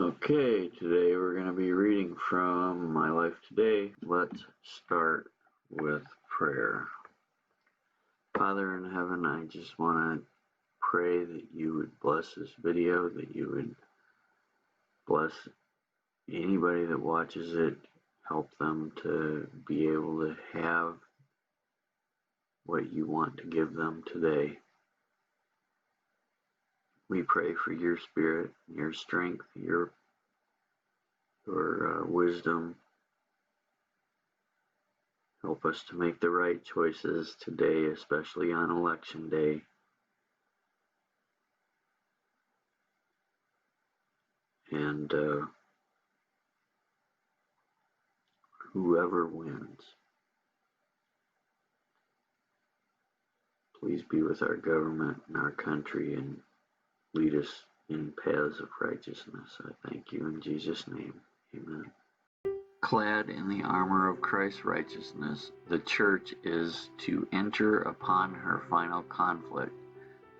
Okay, today we're going to be reading from My Life Today. Let's start with prayer. Father in heaven, I just want to pray that you would bless this video, that you would bless anybody that watches it, help them to be able to have what you want to give them today. We pray for your spirit, your strength, your wisdom. Help us to make the right choices today, especially on election day. And whoever wins, please be with our government and our country and lead us in paths of righteousness. I thank you in Jesus' name. Amen. Clad in the armor of Christ's righteousness, the church is to enter upon her final conflict.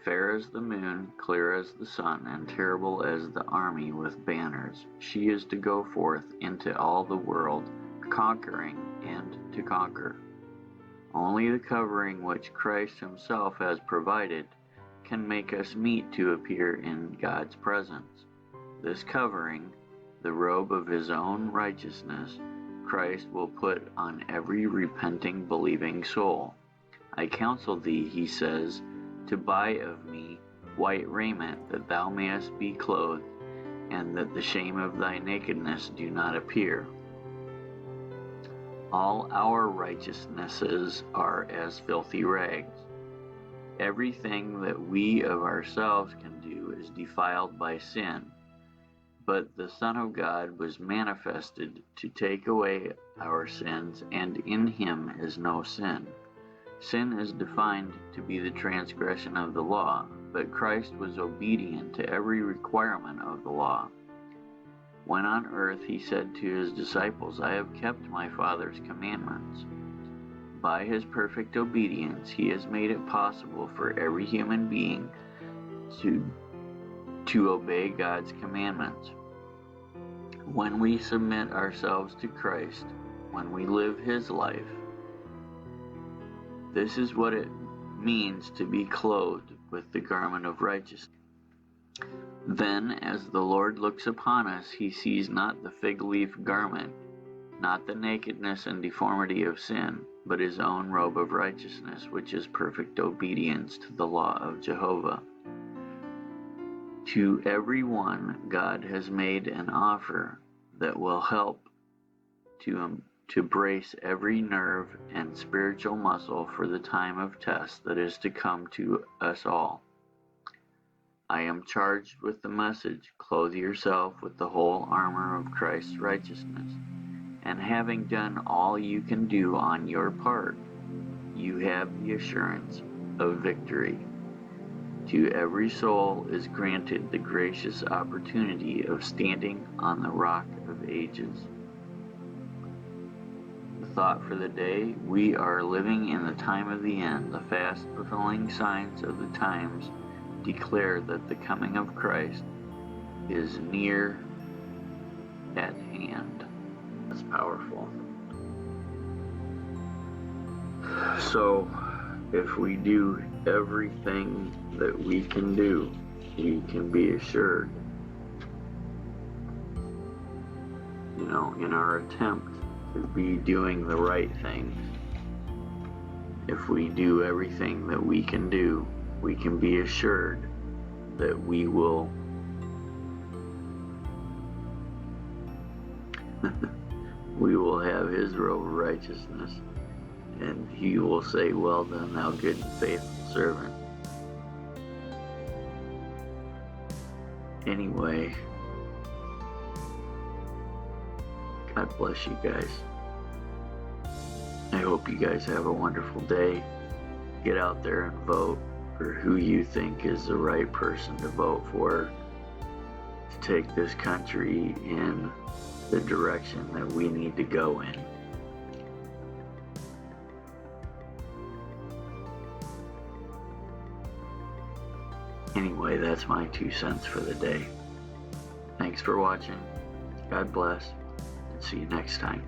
Fair as the moon, clear as the sun, and terrible as the army with banners, she is to go forth into all the world, conquering and to conquer. Only the covering which Christ himself has provided can make us meet to appear in God's presence. This covering, the robe of his own righteousness, Christ will put on every repenting, believing soul. I counsel thee, he says, to buy of me white raiment, that thou mayest be clothed, and that the shame of thy nakedness do not appear. All our righteousnesses are as filthy rags. Everything that we of ourselves can do is defiled by sin. But the Son of God was manifested to take away our sins, and in him is no sin. Sin is defined to be the transgression of the law, but Christ was obedient to every requirement of the law. When on earth he said to his disciples, I have kept my Father's commandments. By his perfect obedience, he has made it possible for every human being to obey God's commandments. When we submit ourselves to Christ, when we live his life, this is what it means to be clothed with the garment of righteousness. Then, as the Lord looks upon us, he sees not the fig leaf garment, not the nakedness and deformity of sin, but his own robe of righteousness, which is perfect obedience to the law of Jehovah. To every one, God has made an offer that will help to brace every nerve and spiritual muscle for the time of test that is to come to us all. I am charged with the message, clothe yourself with the whole armor of Christ's righteousness, and having done all you can do on your part, you have the assurance of victory. To every soul is granted the gracious opportunity of standing on the rock of ages. The thought for the day: we are living in the time of the end. The fast fulfilling signs of the times declare that the coming of Christ is near at hand. That's powerful. So, if we do everything that we can do, we can be assured, in our attempt to be doing the right things, if we do everything that we can do, we can be assured that we will have his robe of righteousness, and he will say, well done, thou good and faithful servant. Anyway, God bless you guys. I hope you guys have a wonderful day. Get out there and vote for who you think is the right person to vote for to take this country in the direction that we need to go in. Anyway, that's my 2 cents for the day. Thanks. Thanks for watching. God bless, and see you next time.